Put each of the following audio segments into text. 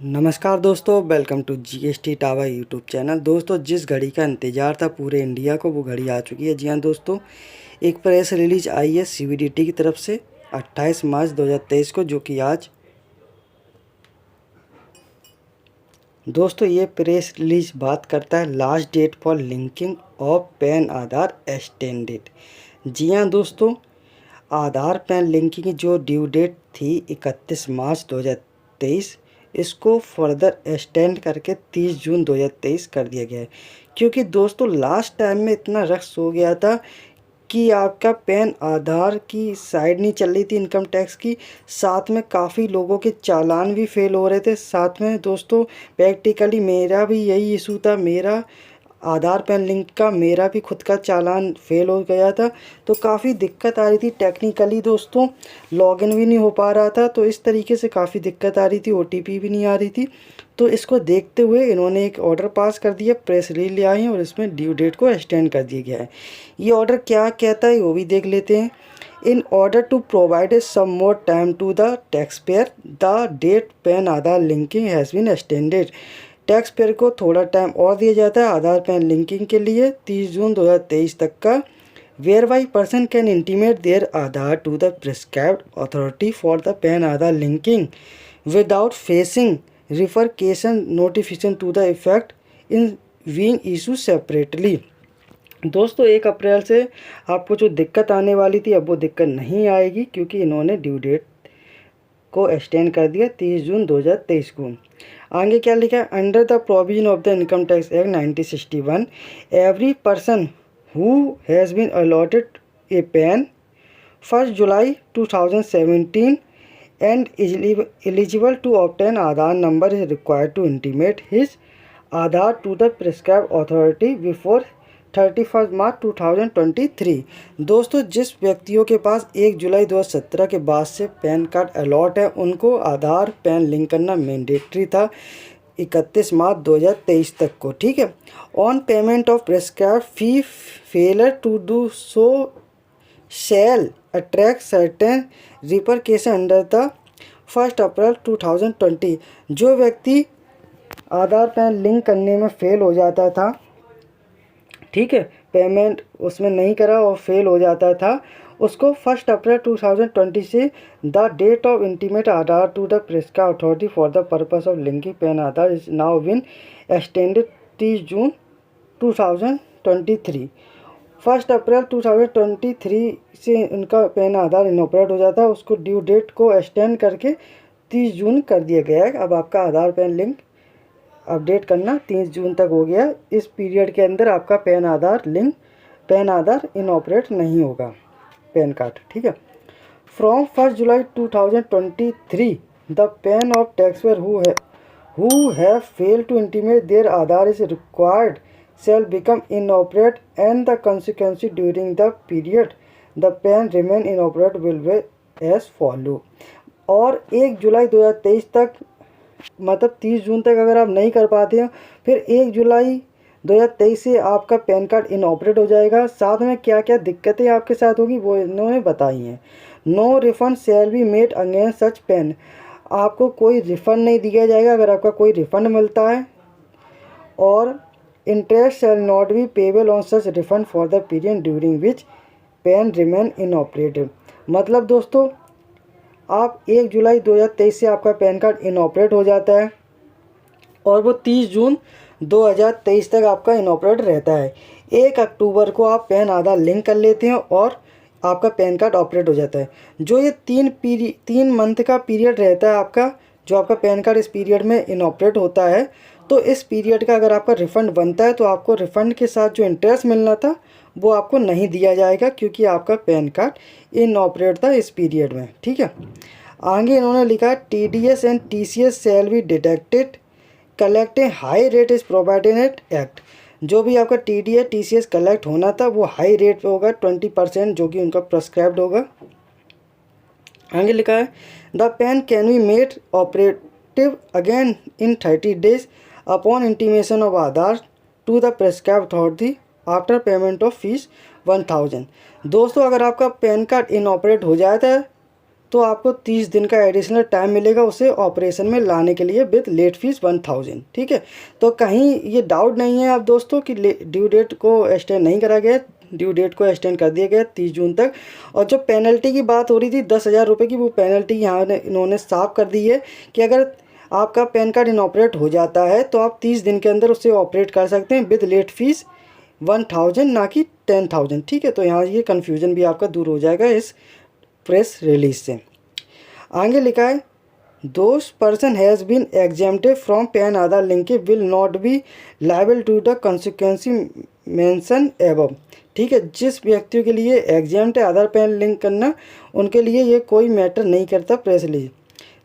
नमस्कार दोस्तों, welcome to GST tower YouTube channel. दोस्तों, जिस घड़ी का इंतज़ार था पूरे इंडिया को, वो घड़ी आ चुकी है। जी हाँ दोस्तों, एक प्रेस रिलीज आई है सीबीडीटी की तरफ से 28 मार्च 2023 को, जो कि आज दोस्तों ये प्रेस रिलीज बात करता है last date for linking of PAN Aadhaar extended. जी हाँ दोस्तों, आधार पैन लिंकिंग की जो ड्यू डेट थी 31 मार्च 2023, इसको फर्दर एक्सटेंड करके 30 जून 2023 कर दिया गया है। क्योंकि दोस्तों लास्ट टाइम में इतना रश हो गया था कि आपका पैन आधार की साइड नहीं चल रही थी इनकम टैक्स की, साथ में काफ़ी लोगों के चालान भी फेल हो रहे थे। साथ में दोस्तों प्रैक्टिकली मेरा भी यही इशू था, मेरा आधार पैन लिंक का मेरा भी खुद का चालान फेल हो गया था। तो काफ़ी दिक्कत आ रही थी टेक्निकली दोस्तों, लॉगिन भी नहीं हो पा रहा था। तो इस तरीके से काफ़ी दिक्कत आ रही थी, ओटीपी भी नहीं आ रही थी। तो इसको देखते हुए इन्होंने एक ऑर्डर पास कर दिया, प्रेस रिलीज ले आए हैं और इसमें ड्यू डेट को एक्सटेंड कर दिया गया है। ये ऑर्डर क्या कहता है वो भी देख लेते हैं। In order to provide some more time to the tax payer, the date PAN Aadhaar linking has been extended. Tax payer को थोड़ा टाइम और दिया जाता है आधार पैन लिंकिंग के लिए 30 जून 2023 तक का। Whereby person can intimate their Aadhaar to the prescribed authority for the PAN Aadhaar linking without facing repercussion notification to the effect in being issue separately. दोस्तों 1 अप्रैल से आपको जो दिक्कत आने वाली थी अब वो दिक्कत नहीं आएगी, क्योंकि इन्होंने ड्यू डेट को एक्सटेंड कर दिया 30 जून 2023 को। आगे क्या लिखा है, under the provision of the income tax act 1961 every person who has been allotted a PAN 1 July 2017 and is eligible to obtain Aadhaar number is required to intimate his Aadhaar to the prescribed authority before 31 मार्च 2023। दोस्तों जिस व्यक्तियों के पास 1 July 2017 के बाद से pan card allot है, उनको आधार पैन लिंक करना मैंडेटरी था 31 मार्च 2023 तक को। ठीक है, on payment of prescribed fee failure to do so shall attract certain repercussion under the 1 April 2020। जो व्यक्ति आधार पैन लिंक करने में फेल हो जाता था, ठीक है, पेमेंट उसमें नहीं करा और फेल हो जाता था, उसको 1 अप्रैल 2020 से the date of intimate Aadhaar to the prescribed authority for the purpose of linking PAN Aadhaar is now been extended 30 June 2023। 1 April 2023 से उनका पैन आधार इनऑपरेट हो जाता है, उसको ड्यू डेट को एक्सटेंड करके 30 जून कर दिया गया है। अब आपका आधार पैन लिंक अपडेट करना 30 जून तक हो गया। इस पीरियड के अंदर आपका पैन आधार इनऑपरेट नहीं होगा पैन कार्ड। ठीक है, from 1 July 2023 the PAN of tax payer who have failed to intimate their Aadhaar is required shall become inoperate and the consequence during the period the PAN remain inoperate will be as follow। और 1 July 2023 तक, मतलब 30 जून तक अगर आप नहीं कर पाते हैं, फिर 1 जुलाई 2023 से आपका पैन कार्ड इनऑपरेट हो जाएगा। साथ में क्या क्या दिक्कतें आपके साथ होगी वो इन्होंने बताई हैं। No refund shall be made against such PAN, आपको कोई रिफ़ंड नहीं दिया जाएगा अगर आपका कोई रिफ़ंड मिलता है। और interest shall not be payable on such refund for the period during which pan remain inoperative. मतलब दोस्तों आप 1 जुलाई 2023 से आपका पैन कार्ड इनऑपरेट हो जाता है और वो 30 जून 2023 तक आपका इनऑपरेट रहता है। 1 अक्टूबर को आप पैन आधार लिंक कर लेते हैं और आपका पैन कार्ड ऑपरेट हो जाता है। जो ये 3 मंथ का पीरियड रहता है आपका, जो आपका पैन कार्ड इस पीरियड में इनऑपरेट होता है, तो इस पीरियड का अगर आपका रिफ़ंड बनता है तो आपको रिफ़ंड के साथ जो इंटरेस्ट मिलना था वो आपको नहीं दिया जाएगा, क्योंकि आपका पैन कार्ड इनऑपरेट था इस पीरियड में। ठीक है, आगे इन्होंने लिखा TDS and TCS shall be deducted collecting high rate is provided eight act. जो भी आपका TDS TCS कलेक्ट होना था वो हाई रेट पे होगा 20%, जो कि उनका प्रिस्क्राइब्ड होगा। आगे लिखा है the pan can be made operative again in 30 days upon intimation of Aadhaar to the prescribed authority after payment of fees 1000। दोस्तों अगर आपका पैन कार्ड इनऑपरेट हो जाता है तो आपको 30 दिन का एडिशनल टाइम मिलेगा उसे ऑपरेशन में लाने के लिए विद लेट फीस 1000, ठीक है। तो कहीं ये डाउट नहीं है आप दोस्तों कि ड्यू डेट को एक्सटेंड नहीं करा गया, ड्यू डेट को एक्सटेंड कर दिया गया 30 जून तक। और जो पेनल्टी की बात हो रही थी 10,000 रुपये की, वो पेनल्टी यहाँ इन्होंने साफ कर दी है कि अगर आपका पैन कार्ड इनऑपरेट हो जाता है तो आप 30 दिन के अंदर उसे ऑपरेट कर सकते हैं विद लेट फीस 1000, ना कि 10,000, ठीक है। तो यहाँ ये कन्फ्यूज़न भी आपका दूर हो जाएगा इस प्रेस रिलीज से। आगे लिखा है those person has been exempted from PAN Aadhaar linking will not be liable to the consequences mention above, ठीक है। जिस व्यक्तियों के लिए एग्जेम्प्ट है आधार पैन लिंक करना, उनके लिए ये कोई मैटर नहीं करता press release.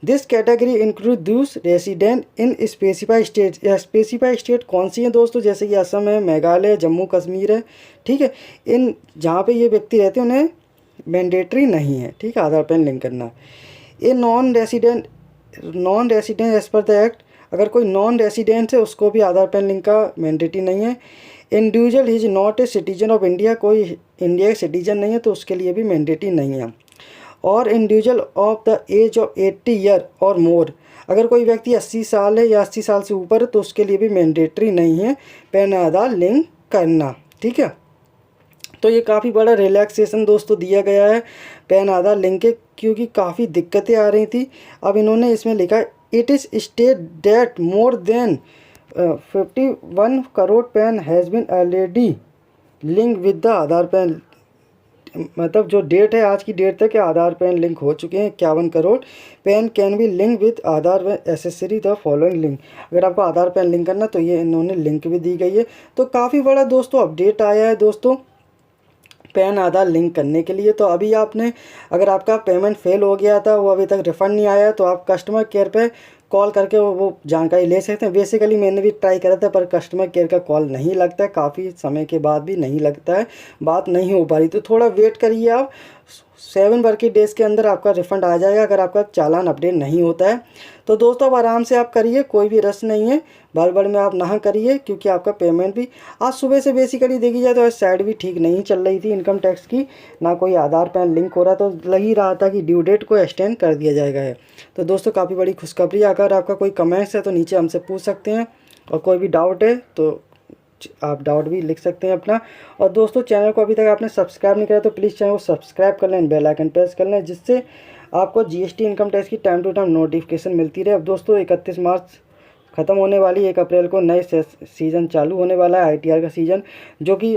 This category include those resident in specify state. Specify state कौन सी है दोस्तों, जैसे कि असम है, मेघालय, जम्मू कश्मीर है, ठीक है। इन जहाँ पे ये व्यक्ति रहते हैं उन्हें मैंडेटरी नहीं है, ठीक है, आधार पैन लिंक करना। ये non resident as per the act, अगर कोई नॉन रेसिडेंट है उसको भी आधार पैन लिंक का मैंडेटरी नहीं है। Individual is not a citizen of India, कोई इंडिया के सिटीजन नहीं है तो उसके लिए भी मैंडेटरी नहीं है। और individual of the age of 80 year और मोर, अगर कोई व्यक्ति 80 साल है या 80 साल से ऊपर है तो उसके लिए भी मैंडेटरी नहीं है पैन आधार लिंक करना, ठीक है। तो ये काफ़ी बड़ा रिलैक्सेशन दोस्तों दिया गया है पैन आधार लिंक के, क्योंकि काफ़ी दिक्कतें आ रही थी। अब इन्होंने इसमें लिखा है it is state that more than 51 crore PAN has been already link with the Aadhaar PAN, मतलब जो डेट है आज की डेट तक आधार पैन लिंक हो चुके हैं 51 crore PAN can be link with Aadhaar व एसेसरी द फॉलोइंग लिंक। अगर आपको आधार पैन लिंक करना तो ये इन्होंने लिंक भी दी गई है। तो काफ़ी बड़ा दोस्तों अपडेट आया है दोस्तों पैन आधार लिंक करने के लिए। तो अभी आपने, अगर आपका पेमेंट फेल हो गया था, वो अभी तक रिफ़ंड नहीं आया, तो आप कस्टमर केयर पे कॉल करके वो जानकारी ले सकते हैं। बेसिकली मैंने भी ट्राई करा था पर कस्टमर केयर का कॉल नहीं लगता है, काफ़ी समय के बाद भी नहीं लगता है, बात नहीं हो पा रही। तो थोड़ा वेट करिए आप, 7 वर्किंग डेज़ के अंदर आपका रिफ़ंड आ जाएगा अगर आपका चालान अपडेट नहीं होता है। तो दोस्तों अब आराम से आप करिए, कोई भी रश नहीं है, बड़बड़ में आप ना करिए, क्योंकि आपका पेमेंट भी आज सुबह से बेसिकली देखी जाए तो आज साइड भी ठीक नहीं चल रही थी इनकम टैक्स की, ना कोई आधार पैन लिंक हो रहा, तो लग ही रहा था कि ड्यू डेट को एक्सटेंड कर दिया जाएगा है। तो दोस्तों काफ़ी बड़ी खुशखबरी। अगर आपका कोई कमेंट्स है तो नीचे हमसे पूछ सकते हैं, और कोई भी डाउट है तो आप डाउट भी लिख सकते हैं अपना। और दोस्तों चैनल को अभी तक आपने सब्सक्राइब नहीं करा तो प्लीज़ चैनल को सब्सक्राइब कर लें, बेल आइकन प्रेस कर लें, जिससे आपको जीएसटी इनकम टैक्स की टाइम टू टाइम नोटिफिकेशन मिलती रहे। अब दोस्तों 31 मार्च ख़त्म होने वाली, 1 अप्रैल को नए सीज़न चालू होने वाला है आईटीआर का सीज़न, जो कि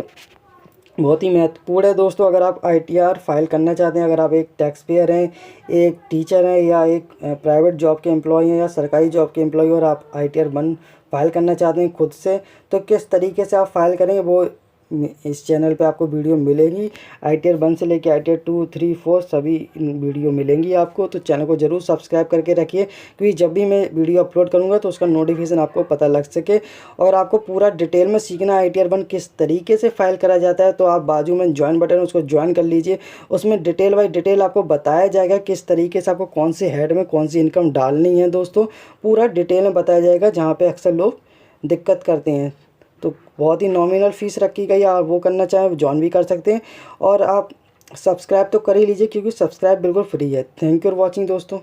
बहुत ही महत्वपूर्ण है दोस्तों। अगर आप आईटीआर फाइल करना चाहते हैं, अगर आप एक टैक्स पेयर हैं, एक टीचर हैं, या एक प्राइवेट जॉब के एम्प्लॉय हैं, या सरकारी जॉब के एम्प्लॉय, और आप आईटीआर फाइल करना चाहते हैं खुद से, तो किस तरीके से आप फाइल करेंगे वो इस चैनल पे आपको वीडियो मिलेगी। आईटीआर 1 से लेकर आईटीआर 2, 3, 4 सभी वीडियो मिलेंगी आपको। तो चैनल को ज़रूर सब्सक्राइब करके रखिए, क्योंकि जब भी मैं वीडियो अपलोड करूँगा तो उसका नोटिफिकेशन आपको पता लग सके। और आपको पूरा डिटेल में सीखना है आईटीआर 1 किस तरीके से फाइल करा जाता है, तो आप बाजू में ज्वाइन बटन उसको ज्वाइन कर लीजिए। उसमें डिटेल बाई डिटेल आपको बताया जाएगा किस तरीके से आपको कौन से हेड में कौन सी इनकम डालनी है दोस्तों, पूरा डिटेल में बताया जाएगा, जहाँ पर अक्सर लोग दिक्कत करते हैं। तो बहुत ही नॉमिनल फ़ीस रखी गई है, आप वो करना चाहें ज्वाइन भी कर सकते हैं। और आप सब्सक्राइब तो कर ही लीजिए, क्योंकि सब्सक्राइब बिल्कुल फ्री है। थैंक यू फॉर वॉचिंग दोस्तों।